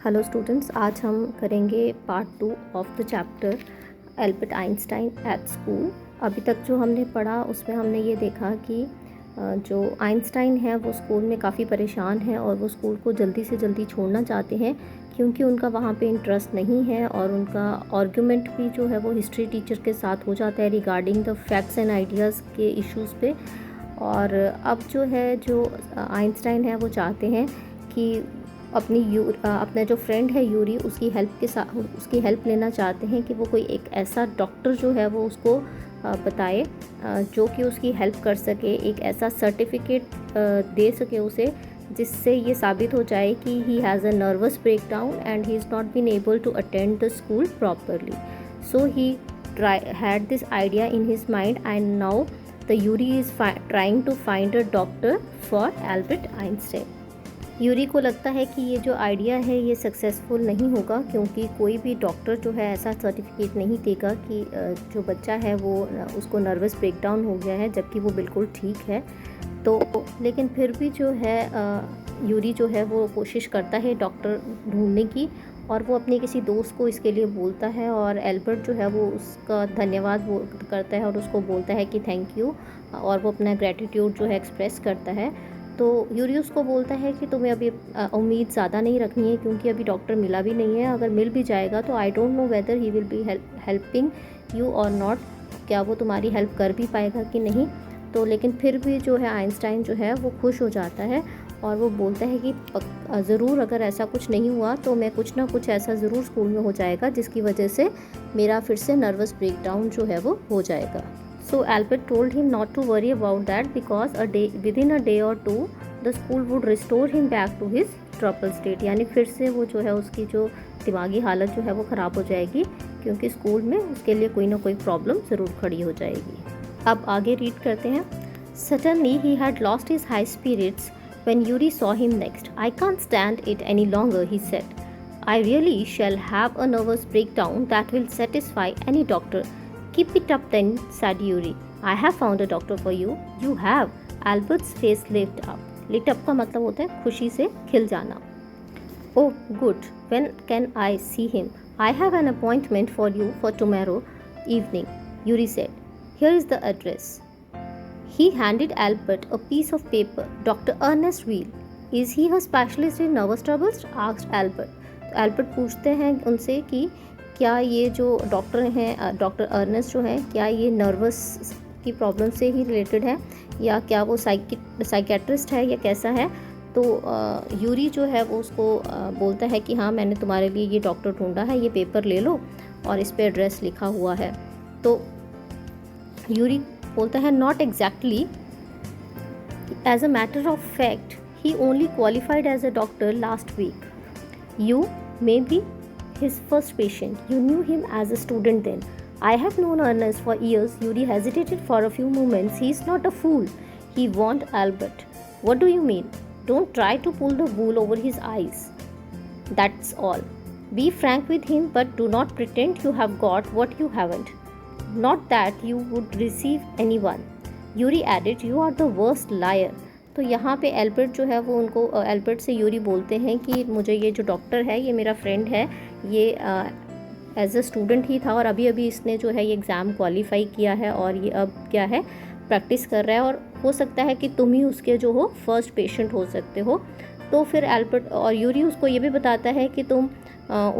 Hello students, आज हम करेंगे part 2 of the chapter Albert Einstein at school. अभी तक जो हमने पढ़ा उसमें हमने ये देखा कि जो आइंस्टाइन है वो स्कूल में काफ़ी परेशान है और वो स्कूल को जल्दी से जल्दी छोड़ना चाहते हैं क्योंकि उनका वहाँ पे इंटरेस्ट नहीं है और उनका आर्गुमेंट भी जो है वो हिस्ट्री टीचर के साथ हो जाता है regarding the facts and ideas के इश्यूज़ पे। और अब जो आइंस्टाइन है वो चाहते हैं कि अपना जो फ्रेंड है यूरी उसकी हेल्प लेना चाहते हैं कि वो कोई एक ऐसा डॉक्टर जो है वो उसको बताए जो कि उसकी हेल्प कर सके, एक ऐसा सर्टिफिकेट दे सके उसे जिससे ये साबित हो जाए कि he has a nervous breakdown and he is not been able to attend the school properly. So he had this idea in his mind and now the Yuri is trying to find a doctor for Albert Einstein। Yuri को लगता है कि ये जो idea है ये successful नहीं होगा क्योंकि कोई भी डॉक्टर जो है ऐसा सर्टिफिकेट नहीं देगा कि जो बच्चा है वो उसको नर्वस ब्रेकडाउन हो गया है जबकि वो बिल्कुल ठीक है। तो लेकिन फिर भी जो है यूरी जो है वो कोशिश करता है डॉक्टर ढूंढने की और वो अपने किसी दोस्त को इसके लिए बोलता है और एल्बर्ट जो है वो उसका धन्यवाद करता है और उसको बोलता है कि थैंक यू और वो अपना ग्रेटिट्यूड जो है एक्सप्रेस करता है। तो यूरी उसको बोलता है कि तुम्हें अभी उम्मीद ज़्यादा नहीं रखनी है क्योंकि अभी डॉक्टर मिला भी नहीं है, अगर मिल भी जाएगा तो I don't know whether he will be helping you और नॉट, क्या वो तुम्हारी हेल्प कर भी पाएगा कि नहीं। तो लेकिन फिर भी जो है आइंस्टाइन जो है वो खुश हो जाता है और वो बोलता है कि ज़रूर अगर ऐसा कुछ नहीं हुआ तो मैं कुछ ना कुछ ऐसा ज़रूर स्कूल में हो जाएगा जिसकी वजह से मेरा फिर से नर्वस ब्रेकडाउन जो है वो हो जाएगा। So Albert told him not to worry about that because within a day or two the school would restore him back to his troubled state। यानी फिर से वो जो है उसकी जो दिमागी हालत जो है वो ख़राब हो जाएगी क्योंकि स्कूल में उसके लिए कोई ना कोई प्रॉब्लम ज़रूर खड़ी हो जाएगी। अब आगे रीड करते हैं। Suddenly he had lost his high spirits when Yuri saw him next. I can't stand it any longer, he said. I really shall have a nervous breakdown that will satisfy any doctor. Keep it up then, said Yuri. I have found a doctor for you. You have. Albert's face lit up. Lit up का मतलब होता है खुशी से खिल जाना। Oh, good. When can I see him? I have an appointment for you for tomorrow evening, Yuri said. Here is the address. He handed Albert a piece of paper. Dr. Ernest Weil. Is he a specialist in nervous troubles? asked Albert. Albert पूछते हैं उनसे कि क्या ये जो doctor हैं doctor Ernest जो हैं क्या ये नर्वस की प्रॉब्लम से ही रिलेटेड है या क्या वो साइकेट्रिस्ट है या कैसा है। तो यूरी जो है वो उसको बोलता है कि हाँ मैंने तुम्हारे लिए ये डॉक्टर ढूंढा है, ये पेपर ले लो और इस पे एड्रेस लिखा हुआ है। तो यूरी बोलता है not exactly, as a matter of fact he only qualified as a doctor last week. You may be his first patient. You knew him as a student then. I have known Ernest for years. Yuri hesitated for a few moments. He is not a fool, he warned Albert. What do you mean? Don't try to pull the wool over his eyes. That's all. Be frank with him, but do not pretend you have got what you haven't. Not that you would deceive anyone. Yuri added, you are the worst liar. तो यहाँ पे Albert जो है वो उनको Albert से Yuri बोलते हैं कि मुझे ये जो डॉक्टर है ये मेरा फ्रेंड है, ये एज अ स्टूडेंट ही था और अभी अभी इसने जो है ये एग्ज़ाम क्वालिफाई किया है और ये अब क्या है प्रैक्टिस कर रहा है और हो सकता है कि तुम ही उसके जो हो फर्स्ट पेशेंट हो सकते हो। तो फिर एल्बर्ट और यूरी उसको ये भी बताता है कि तुम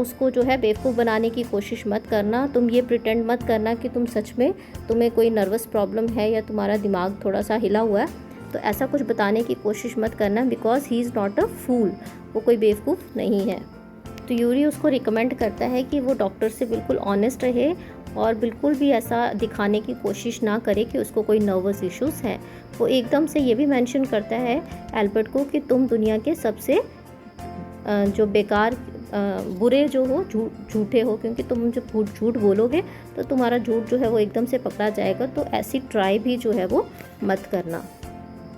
उसको जो है बेवकूफ़ बनाने की कोशिश मत करना, तुम ये प्रिटेंड मत करना कि तुम सच में तुम्हें कोई नर्वस प्रॉब्लम है या तुम्हारा दिमाग थोड़ा सा हिला हुआ है, तो ऐसा कुछ बताने की कोशिश मत करना because he is not a fool, वो कोई बेवकूफ़ नहीं है। तो यूरी उसको रिकमेंड करता है कि वो डॉक्टर से बिल्कुल ऑनेस्ट रहे और बिल्कुल भी ऐसा दिखाने की कोशिश ना करे कि उसको कोई नर्वस इश्यूज़ हैं। वो एकदम से ये भी मेंशन करता है एल्बर्ट को कि तुम दुनिया के सबसे जो बेकार बुरे जो हो झूठे हो, क्योंकि तुम जब झूठ बोलोगे तो तुम्हारा झूठ जो है वो एकदम से पकड़ा जाएगा, तो ऐसी ट्राई भी जो है वो मत करना।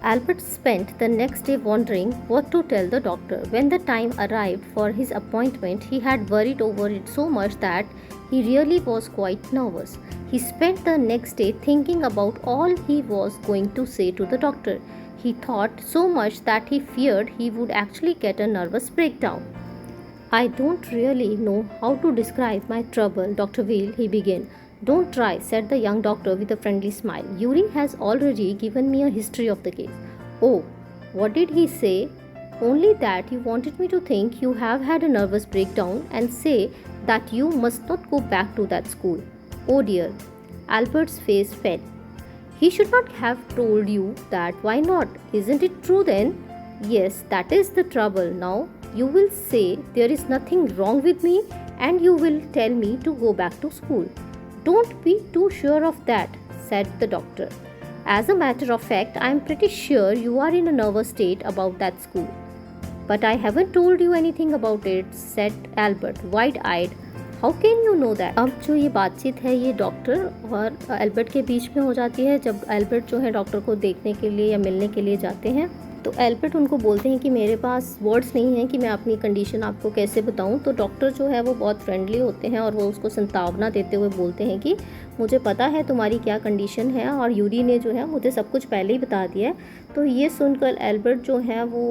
Albert spent the next day wondering what to tell the doctor. When the time arrived for his appointment, he had worried over it so much that he really was quite nervous. He spent the next day thinking about all he was going to say to the doctor. He thought so much that he feared he would actually get a nervous breakdown. I don't really know how to describe my trouble, Dr. Weil, he began. Don't try, said the young doctor with a friendly smile. Yuri has already given me a history of the case. Oh, what did he say? Only that you wanted me to think you have had a nervous breakdown and say that you must not go back to that school. Oh dear. Albert's face fell. He should not have told you that. Why not? Isn't it true then? Yes, that is the trouble. Now you will say there is nothing wrong with me and you will tell me to go back to school. Don't be too sure of that, said the doctor. As a matter of fact, I am pretty sure you are in a nervous state about that school. But I haven't told you anything about it, said Albert, wide-eyed. How can you know that? अब जो ये बातचीत है ये doctor और Albert के बीच में हो जाती है जब एल्बर्ट जो है डॉक्टर को देखने के लिए या मिलने के लिए जाते हैं। तो एल्बर्ट उनको बोलते हैं कि मेरे पास वर्ड्स नहीं हैं कि मैं अपनी कंडीशन आपको कैसे बताऊं। तो डॉक्टर जो है वो बहुत फ्रेंडली होते हैं और वो उसको सांत्वना देते हुए बोलते हैं कि मुझे पता है तुम्हारी क्या कंडीशन है और यूरी ने जो है मुझे सब कुछ पहले ही बता दिया है। तो ये सुनकर एल्बर्ट जो है वो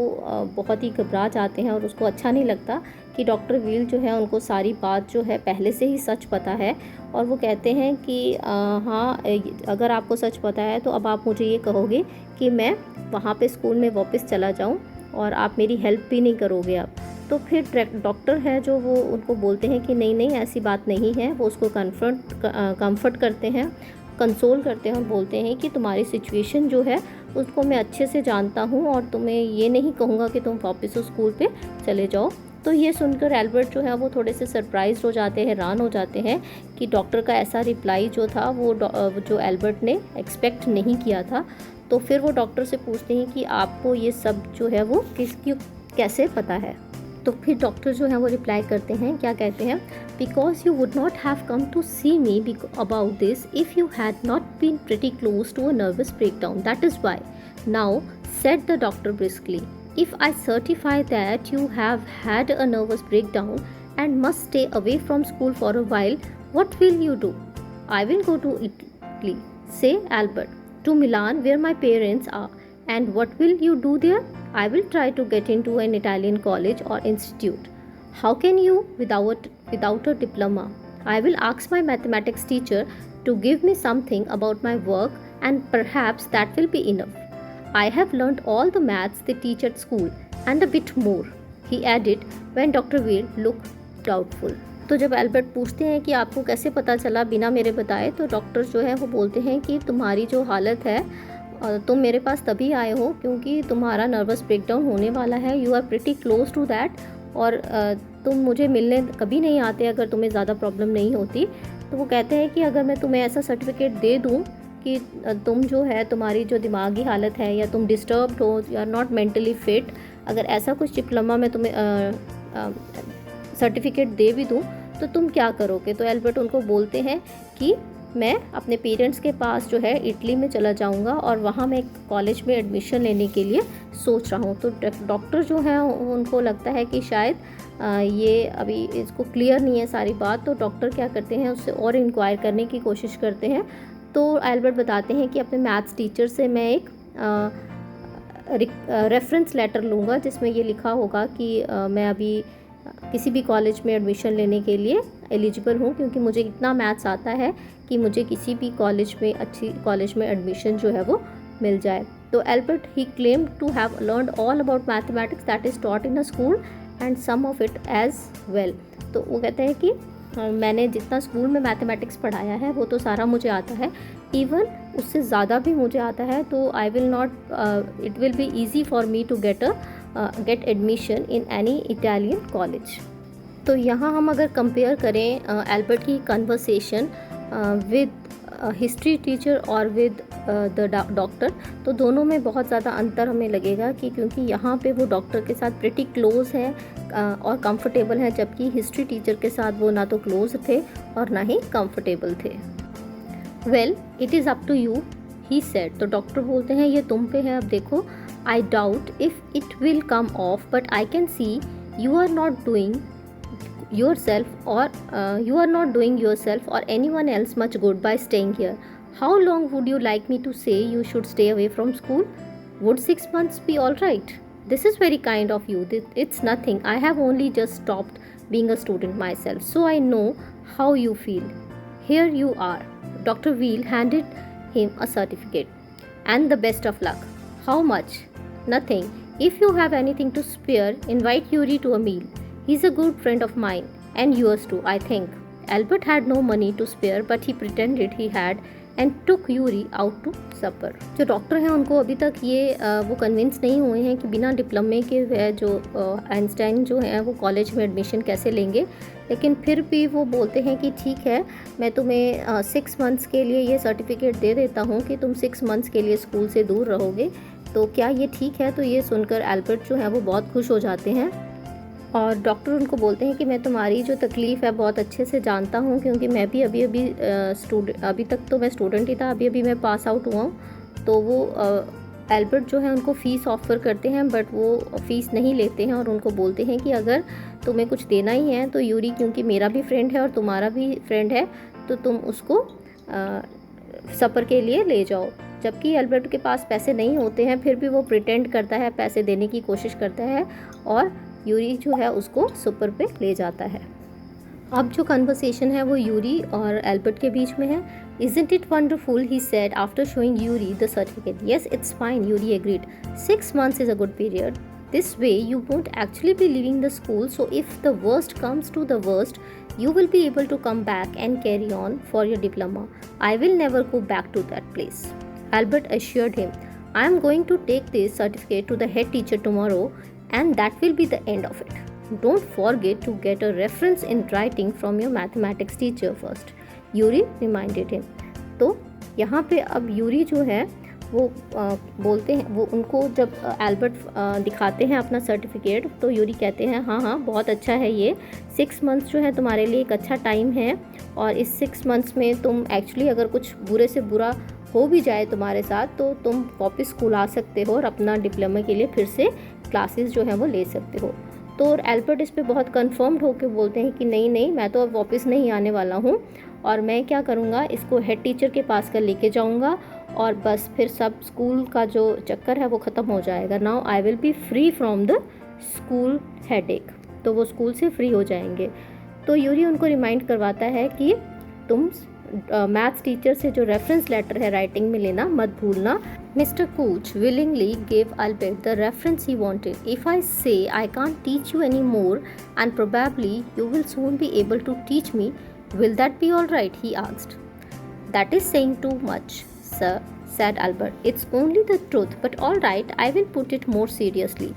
बहुत ही घबरा जाते हैं और उसको अच्छा नहीं लगता कि डॉक्टर वील जो है उनको सारी बात जो है पहले से ही सच पता है। और वो कहते हैं कि हाँ, अगर आपको सच पता है तो अब आप मुझे ये कहोगे कि मैं वहाँ पे स्कूल में वापस चला जाऊँ और आप मेरी हेल्प भी नहीं करोगे अब। तो फिर डॉक्टर है जो वो उनको बोलते हैं कि नहीं नहीं ऐसी बात नहीं है। वो उसको कंफर्ट करते हैं, कंसोल करते हैं और बोलते हैं कि तुम्हारी सिचुएशन जो है उसको मैं अच्छे से जानता हूँ और तुम्हें ये नहीं कहूँगा कि तुम वापस उस स्कूल पे चले जाओ। तो ये सुनकर एल्बर्ट जो है वो थोड़े से सरप्राइज हो जाते हैं, हैरान हो जाते हैं कि डॉक्टर का ऐसा रिप्लाई जो था वो जो एल्बर्ट ने एक्सपेक्ट नहीं किया था। तो फिर वो डॉक्टर से पूछते हैं कि आपको ये सब जो है वो कैसे पता है। तो फिर डॉक्टर जो है वो रिप्लाई करते हैं, क्या कहते हैं, because you would not have come to see me about this if you had not been pretty close to a nervous breakdown, that is why. Now said the doctor briskly, if I certify that you have had a nervous breakdown and must stay away from school for a while, what will you do? I will go to Italy, say Albert, to Milan where my parents are. And what will you do there? I will try to get into an Italian college or institute. How can you without a diploma? I will ask my mathematics teacher to give me something about my work and perhaps that will be enough. I have learned all the maths they teach at school and a bit more, he added when Dr. Weil looked doubtful. तो जब Albert पूछते हैं कि आपको कैसे पता चला बिना मेरे बताए, तो डॉक्टर जो है वो बोलते हैं कि तुम्हारी जो हालत है तुम मेरे पास तभी आए हो क्योंकि तुम्हारा नर्वस ब्रेकडाउन होने वाला है। You are pretty close to that और तुम मुझे मिलने कभी नहीं आते अगर तुम्हें ज़्यादा प्रॉब्लम नहीं होती। तो वो कहते हैं कि अगर मैं तुम्हें ऐसा सर्टिफिकेट दे दूँ कि तुम जो है तुम्हारी जो दिमागी हालत है या तुम डिस्टर्ब्ड हो, you are not mentally fit, अगर ऐसा कुछ डिप्लोमा में तुम्हें सर्टिफिकेट दे भी दूँ तो तुम क्या करोगे। तो एल्बर्ट उनको बोलते हैं कि मैं अपने पेरेंट्स के पास जो है इटली में चला जाऊंगा और वहाँ मैं एक कॉलेज में एडमिशन लेने के लिए सोच रहा हूँ। तो डॉक्टर जो है उनको लगता है कि शायद ये अभी इसको क्लियर नहीं है सारी बात। तो डॉक्टर क्या करते हैं, उससे और इंक्वायर करने की कोशिश करते हैं। तो एल्बर्ट बताते हैं कि अपने मैथ्स टीचर से मैं एक रेफरेंस लेटर लूँगा जिसमें ये लिखा होगा कि मैं अभी किसी भी कॉलेज में एडमिशन लेने के लिए एलिजिबल हूँ क्योंकि मुझे इतना मैथ्स आता है कि मुझे किसी भी कॉलेज में अच्छी कॉलेज में एडमिशन जो है वो मिल जाए। तो Albert he claimed to have learned all about mathematics that is taught in a school and some of it as well. तो वो कहते हैं कि मैंने जितना स्कूल में मैथमेटिक्स पढ़ाया है वो तो सारा मुझे आता है, इवन उससे ज़्यादा भी मुझे आता है। तो I will not it will be easy for me to get admission in any Italian college. तो यहाँ हम अगर कंपेयर करें एल्बर्ट की कन्वर्सेशन विद हिस्ट्री टीचर और विद द डॉक्टर, तो दोनों में बहुत ज़्यादा अंतर हमें लगेगा कि क्योंकि यहाँ पे वो डॉक्टर के साथ प्रिटी क्लोज है और कंफर्टेबल है, जबकि हिस्ट्री टीचर के साथ वो ना तो क्लोज थे और ना ही कंफर्टेबल थे। Well it is up to you, he said. तो डॉक्टर बोलते हैं ये तुम पे है, अब देखो। I doubt if it will come off but I can see you are not doing yourself or anyone else much good by staying here. How long would you like me to say you should stay away from school? Would 6 months be all right? This is very kind of you. It's nothing. I have only just stopped being a student myself, so I know how you feel. Here you are. Dr. Wheel handed him a certificate. And the best of luck. How much? Nothing. If you have anything to spare, invite Yuri to a meal. He's a good friend of mine, and yours too, I think. Albert had no money to spare, but he pretended he had and took Yuri out to supper. जो doctor हैं उनको अभी तक ये वो convince नहीं हुए हैं कि बिना डिप्लोमे के वह जो आइंस्टाइन जो हैं वो कॉलेज में एडमिशन कैसे लेंगे, लेकिन फिर भी वो बोलते हैं कि ठीक है, मैं तुम्हें 6 मंथ्स के लिए ये सर्टिफिकेट दे देता हूँ कि तुम 6 मंथ्स के लिए स्कूल से दूर रहोगे, तो क्या ये ठीक है? तो ये सुनकर एल्बर्ट जो है वो बहुत खुश हो जाते हैं और डॉक्टर उनको बोलते हैं कि मैं तुम्हारी जो तकलीफ़ है बहुत अच्छे से जानता हूँ, क्योंकि मैं भी अभी तक तो मैं स्टूडेंट ही था, अभी मैं पास आउट हुआ हूँ। तो वो एल्बर्ट जो है उनको फ़ीस ऑफ़र करते हैं, बट वो फ़ीस नहीं लेते हैं और उनको बोलते हैं कि अगर तुम्हें कुछ देना ही है तो यूरी, क्योंकि मेरा भी फ्रेंड है और तुम्हारा भी फ्रेंड है, तो तुम उसको सफ़र के लिए ले जाओ। जबकि एल्बर्ट के पास पैसे नहीं होते हैं, फिर भी वो प्रिटेंड करता है, पैसे देने की कोशिश करता है और यूरी जो है उसको सुपर पे ले जाता है। अब जो कन्वर्सेशन है वो यूरी और एल्बर्ट के बीच में है। Isn't it wonderful? He said after showing Yuri the certificate. Yes, it's fine, Yuri agreed. 6 months is a good period. This way you won't actually be leaving the school, so if the worst comes to the worst, you will be able to come back and carry on for your diploma. I will never go back to that place. Albert assured him, I am going to take this certificate to the head teacher tomorrow, and that will be the end of it. Don't forget to get a reference in writing from your mathematics teacher first. Yuri reminded him. तो यहाँ पे अब Yuri जो है वो बोलते हैं, वो उनको जब एल्बर्ट दिखाते हैं अपना सर्टिफिकेट, तो यूरी कहते हैं हाँ बहुत अच्छा है ये, 6 मंथ्स जो है तुम्हारे लिए एक अच्छा टाइम है, और इस 6 मंथ्स में तुम एक्चुअली अगर कुछ बुरे से बुरा हो भी जाए तुम्हारे साथ तो तुम वापस स्कूल आ सकते हो और अपना डिप्लोमा के लिए फिर से क्लासेस जो हैं वो ले सकते हो। तो एल्बर्ट इस पे बहुत कन्फर्म्ड होकर बोलते हैं कि नहीं मैं तो अब वापस नहीं आने वाला हूँ, और मैं क्या करूँगा, इसको हेड टीचर के पास कर लेके जाऊँगा और बस फिर सब स्कूल का जो चक्कर है वो ख़त्म हो जाएगा। Now I will be free from the school headache. तो वो स्कूल से फ्री हो जाएंगे। तो यूरी उनको रिमाइंड करवाता है कि तुम मैथ्स टीचर से जो रेफरेंस लेटर है राइटिंग में लेना मत भूलना। Mr. Cooch willingly gave Albert the reference he wanted. If I say I can't teach you anymore and probably you will soon be able to teach me, will that be all right? He asked. That is saying too much, sir, said Albert. It's only the truth, but all right, I will put it more seriously.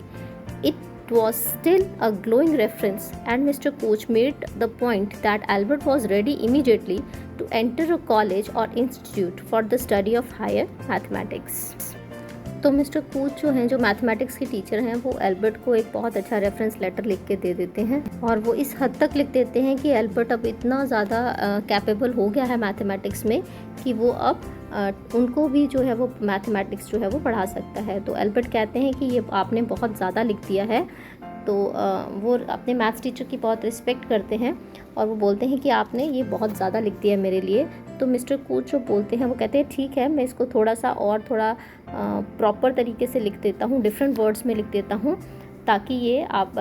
It was still a glowing reference, and Mr. Cooch made the point that Albert was ready immediately to enter a college or institute for the study of higher mathematics. तो mister कूच जो हैं, जो mathematics के teacher हैं, वो Albert को एक बहुत अच्छा रेफरेंस लेटर लिख के दे देते हैं, और वो इस हद तक लिख देते हैं कि एल्बर्ट अब इतना ज़्यादा कैपेबल हो गया है मैथमेटिक्स में कि वो अब उनको भी जो है वो मैथमेटिक्स जो है वो पढ़ा सकता है। तो एल्बर्ट कहते हैं कि ये आपने बहुत ज़्यादा लिख दिया है। तो वो अपने मैथ्स टीचर की बहुत रिस्पेक्ट करते हैं और वो बोलते हैं कि आपने ये बहुत ज़्यादा लिख दिया है मेरे लिए। तो मिस्टर कूच जो बोलते हैं वो कहते हैं ठीक है, मैं इसको थोड़ा प्रॉपर तरीके से लिख देता हूँ, डिफरेंट वर्ड्स में लिख देता हूँ, ताकि ये आप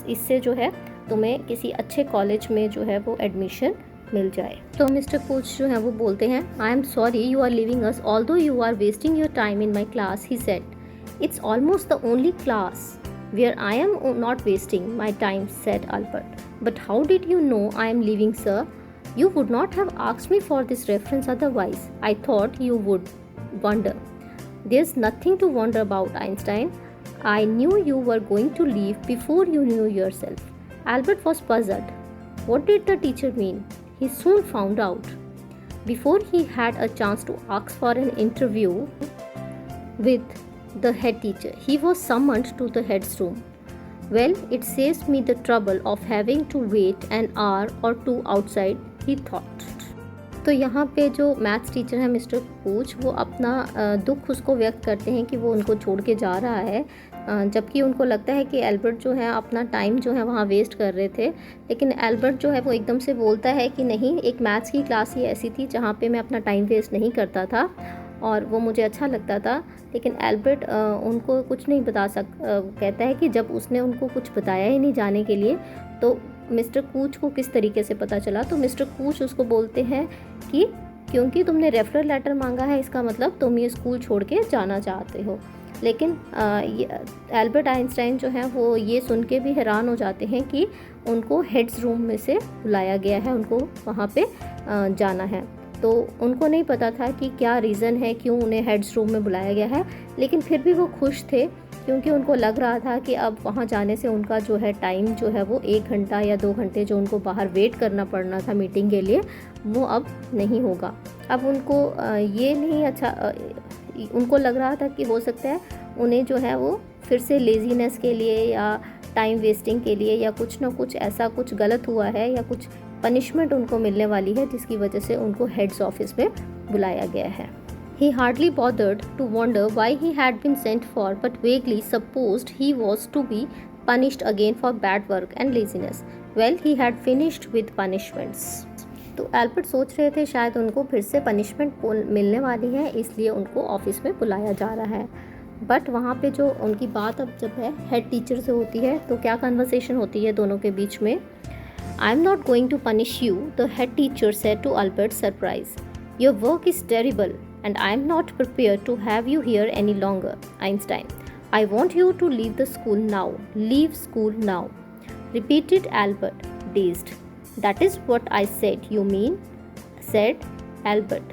इससे जो है तुम्हें किसी अच्छे कॉलेज में जो है वो एडमिशन मिल जाए। तो मिस्टर कूच जो है वो बोलते हैं, I am sorry you are leaving us although you are wasting your time in my class. He said, it's almost the only class where I am not wasting my time, said Albert. But how did you know I am leaving, sir? You would not have asked me for this reference otherwise. I thought you would wonder. There's nothing to wonder about, Einstein. I knew you were going to leave before you knew yourself. Albert was puzzled. What did the teacher mean? He soon found out. Before he had a chance to ask for an interview with the head teacher, he was summoned to the head's room. Well, it saves me the trouble of having to wait an hour or two outside, he thought. तो यहाँ पे जो maths teacher है mister कूच, वो अपना दुख उसको व्यक्त करते हैं कि वो उनको छोड़ के जा रहा है, जबकि उनको लगता है कि एल्बर्ट जो है अपना टाइम जो है वहाँ वेस्ट कर रहे थे। लेकिन एल्बर्ट जो है वो एकदम से बोलता है कि नहीं, एक मैथ्स की क्लास ही ऐसी थी जहाँ पे मैं अपना टाइम वेस्ट नहीं करता था और वो मुझे अच्छा लगता था। लेकिन एल्बर्ट उनको कुछ नहीं कहता है कि जब उसने उनको कुछ बताया ही नहीं जाने के लिए, तो मिस्टर कूच को किस तरीके से पता चला, तो मिस्टर कूच उसको बोलते हैं कि क्योंकि तुमने रेफरल लेटर मांगा है, इसका मतलब तुम ये स्कूल छोड़ के जाना चाहते हो। लेकिन एल्बर्ट आइंस्टाइन जो है वो ये सुन के भी हैरान हो जाते हैं कि उनको हेड्स रूम में से बुलाया गया है, उनको वहाँ पे जाना है। तो उनको नहीं पता था कि क्या रीज़न है क्यों उन्हें हेड्स रूम में बुलाया गया है, लेकिन फिर भी वो खुश थे क्योंकि उनको लग रहा था कि अब वहाँ जाने से उनका जो है टाइम जो है वो 1 घंटा या 2 घंटे जो उनको बाहर वेट करना पड़ना था मीटिंग के लिए, वो अब नहीं होगा। अब उनको ये नहीं उनको लग रहा था कि हो सकता है उन्हें जो है वो फिर से लेज़ीनेस के लिए या टाइम वेस्टिंग के लिए या कुछ ना कुछ ऐसा कुछ गलत हुआ है या कुछ पनिशमेंट उनको मिलने वाली है जिसकी वजह से उनको हेड्स ऑफिस में बुलाया गया है। He hardly bothered to wonder why he had been sent for, but vaguely supposed he was to be punished again for bad work and laziness. Well, he had finished with punishments. तो Albert सोच रहे थे शायद उनको फिर से punishment मिलने वाली है, इसलिए उनको ऑफिस में बुलाया जा रहा है। बट वहाँ पे जो उनकी बात अब जब है हेड टीचर से होती है तो क्या कन्वर्सेशन होती है दोनों के बीच में। I am not going to punish you, the head teacher said to Albert surprise. Your work is terrible and I am not prepared to have you here any longer, Einstein. I want you to leave the school now. Leave school now, repeated Albert, dazed. That is what I said. You mean, said Albert,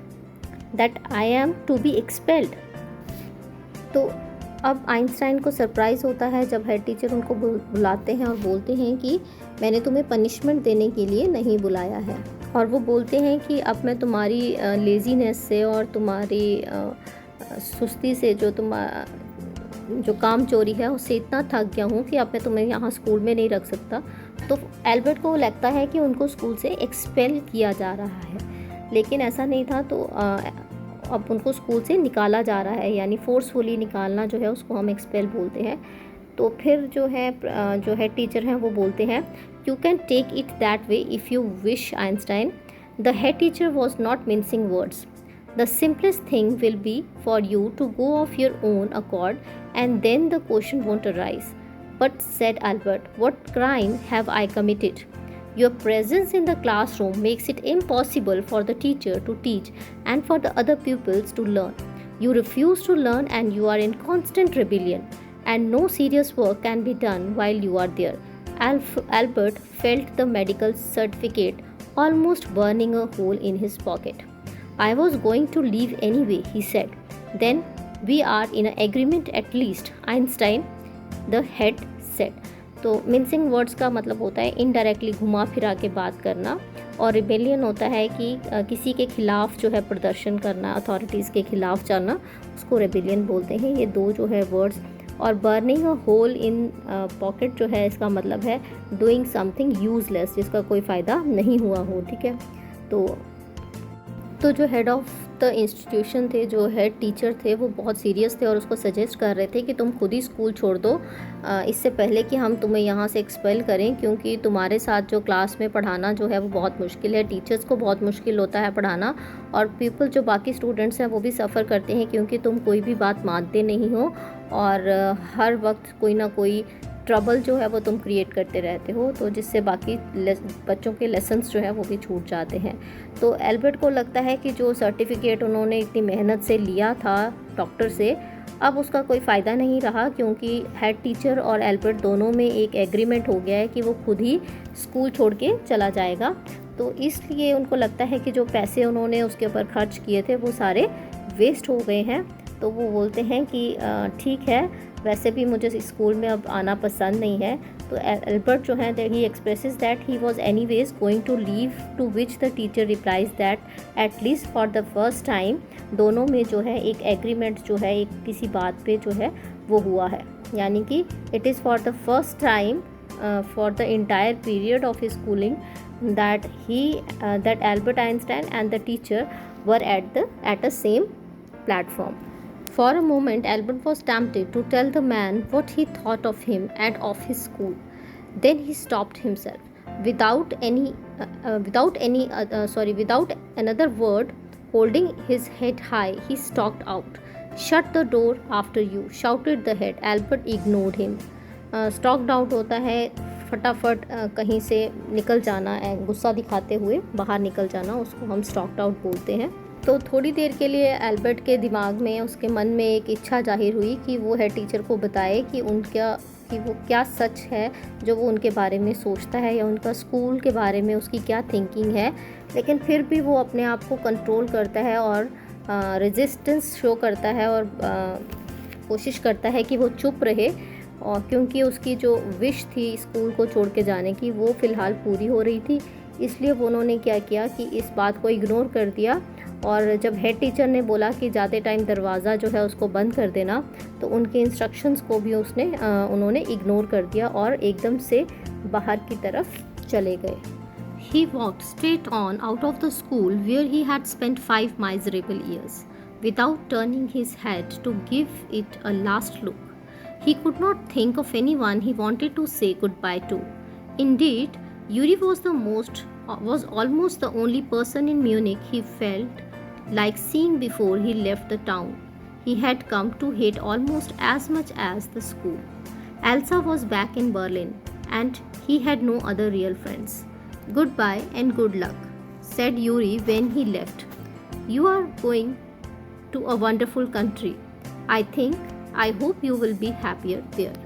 that I am to be expelled. तो अब Einstein को surprise होता है जब head teacher उनको बुलाते हैं और बोलते हैं कि मैंने तुम्हें पनिशमेंट देने के लिए नहीं बुलाया है, और वो बोलते हैं कि अब मैं तुम्हारी लेज़ीनेस से और तुम्हारी सुस्ती से जो काम चोरी है उससे इतना थक गया हूँ कि अब मैं तुम्हें यहाँ स्कूल में नहीं रख सकता। तो एल्बर्ट को लगता है कि उनको स्कूल से एक्सपेल किया जा रहा है, लेकिन ऐसा नहीं था। तो अब उनको स्कूल से निकाला जा रहा है, यानी फोर्सफुली निकालना जो है उसको हम एक्सपेल बोलते हैं। तो फिर जो है टीचर हैं वो बोलते हैं you can take it that way if you wish Einstein. The head teacher was not mincing words. The simplest thing will be for you to go of your own accord and then the question won't arise. But said Albert, what crime have I committed? Your presence in the classroom makes it impossible for the teacher to teach and for the other pupils to learn. You refuse to learn and you are in constant rebellion, and no serious work can be done while you are there. Albert felt the medical certificate almost burning a hole in his pocket. I was going to leave anyway, he said. Then we are in an agreement at least, Einstein, the head said. तो mincing words का मतलब होता है indirectly घुमा फिरा के बात करना, और रिबेलियन होता है कि किसी के खिलाफ जो है प्रदर्शन करना, अथॉरिटीज़ के खिलाफ जाना, उसको रिबेलियन बोलते हैं। ये दो जो है वर्ड्स। और burning a hole in pocket जो है इसका मतलब है डूइंग समथिंग यूजलेस, जिसका कोई फ़ायदा नहीं हुआ हो। ठीक है, तो जो हेड ऑफ द इंस्टीट्यूशन थे, जो हेड टीचर थे, वो बहुत सीरियस थे और उसको सजेस्ट कर रहे थे कि तुम खुद ही स्कूल छोड़ दो इससे पहले कि हम तुम्हें यहाँ से एक्सपेल करें, क्योंकि तुम्हारे साथ जो क्लास में पढ़ाना जो है वो बहुत मुश्किल है। टीचर्स को बहुत मुश्किल होता है पढ़ाना, और पीपल जो बाकी स्टूडेंट्स हैं वो भी सफ़र करते हैं क्योंकि तुम कोई भी बात मानते नहीं हो और हर वक्त कोई ना कोई ट्रबल जो है वो तुम क्रिएट करते रहते हो, तो जिससे बाकी बच्चों के लेसन्स जो है वो भी छूट जाते हैं। तो एल्बर्ट को लगता है कि जो सर्टिफिकेट उन्होंने इतनी मेहनत से लिया था डॉक्टर से, अब उसका कोई फ़ायदा नहीं रहा, क्योंकि हेड टीचर और एल्बर्ट दोनों में एक एग्रीमेंट हो गया है कि वो खुद ही स्कूल छोड़ के चला जाएगा। तो इसलिए उनको लगता है कि जो पैसे उन्होंने उसके ऊपर खर्च किए थे वो सारे वेस्ट हो गए हैं। तो वो बोलते हैं कि ठीक है, वैसे भी मुझे स्कूल में अब आना पसंद नहीं है। तो एल्बर्ट जो है he expresses that he was anyways going to leave, to which the teacher replies that at least for the first time दोनों में जो है एक एग्रीमेंट जो है एक किसी बात पे जो है वो हुआ है, यानी कि it is for the first time for the entire period of his schooling that Albert Einstein and the teacher were at a same platform. For a moment, Albert was tempted to tell the man what he thought of him and of his school. Then he stopped himself. Without another word, holding his head high, he stalked out. Shut the door after you, shouted the head. Albert ignored him. Stalked out होता है फटाफट कहीं से निकल जाना, गुस्सा दिखाते हुए बाहर निकल जाना, उसको हम स्टॉक्ड आउट बोलते हैं। तो थोड़ी देर के लिए एल्बर्ट के दिमाग में, उसके मन में एक इच्छा जाहिर हुई कि वो हेड टीचर को बताए कि वो क्या सच है जो वो उनके बारे में सोचता है, या उनका स्कूल के बारे में उसकी क्या थिंकिंग है। लेकिन फिर भी वो अपने आप को कंट्रोल करता है और रेजिस्टेंस शो करता है और कोशिश करता है कि वो चुप रहे, और क्योंकि उसकी जो विश थी स्कूल को छोड़ के जाने की वो फ़िलहाल पूरी हो रही थी। इसलिए वो उन्होंने क्या किया कि इस बात को इग्नोर कर दिया, और जब हेड टीचर ने बोला कि जाते टाइम दरवाज़ा जो है उसको बंद कर देना, तो उनके इंस्ट्रक्शंस को भी उन्होंने इग्नोर कर दिया और एकदम से बाहर की तरफ चले गए। He walked straight on out of the school where he had spent 5 miserable years, without turning his head to give it a last look. He could not think of anyone he wanted to say goodbye to. Indeed, Yuri was almost the only person in Munich he felt like seeing before he left the town he had come to hate almost as much as the school. Elsa was back in Berlin, and he had no other real friends. "Goodbye and good luck," said Yuri when he left. "You are going to a wonderful country. I hope you will be happier there."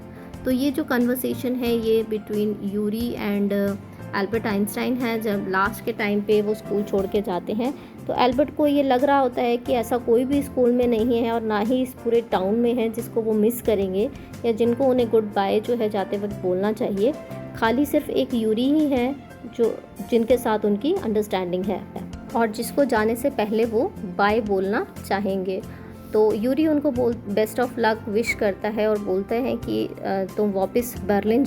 तो ये जो conversation है ये between Yuri and Albert Einstein है। जब last के time पे वो स्कूल छोड़ के जाते हैं तो एल्बर्ट को ये लग रहा होता है कि ऐसा कोई भी स्कूल में नहीं है और ना ही इस पूरे टाउन में है जिसको वो मिस करेंगे या जिनको उन्हें गुड बाय जो है जाते वक्त बोलना चाहिए। खाली सिर्फ एक यूरी ही है जिनके साथ उनकी अंडरस्टैंडिंग है और जिसको जाने से पहले वो बाय बोलना चाहेंगे। तो यूरी उनको बेस्ट ऑफ लक विश करता है और बोलते हैं कि तुम वापस बर्लिन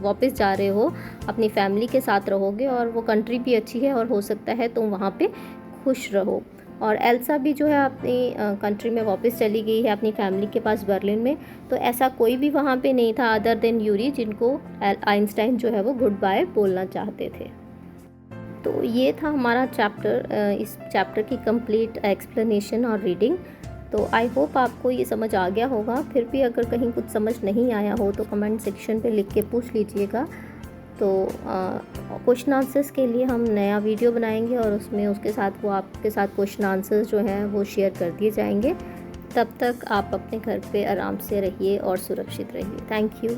वापस जा रहे हो, अपनी फैमिली के साथ रहोगे और वो कंट्री भी अच्छी है और हो सकता है तुम वहाँ पे खुश रहो। और एल्सा भी जो है अपनी कंट्री में वापस चली गई है अपनी फैमिली के पास बर्लिन में। तो ऐसा कोई भी वहाँ पे नहीं था अदर देन यूरी जिनको आइंस्टाइन जो है वो गुड बाय बोलना चाहते थे। तो ये था हमारा चैप्टर, इस चैप्टर की कंप्लीट एक्सप्लेनेशन और रीडिंग। तो आई होप आपको ये समझ आ गया होगा। फिर भी अगर कहीं कुछ समझ नहीं आया हो तो कमेंट सेक्शन पे लिख के पूछ लीजिएगा। तो क्वेश्चन आंसर्स के लिए हम नया वीडियो बनाएंगे और उसमें उसके साथ वो आपके साथ क्वेश्चन आंसर्स जो हैं वो शेयर कर दिए जाएंगे। तब तक आप अपने घर पे आराम से रहिए और सुरक्षित रहिए। Thank you.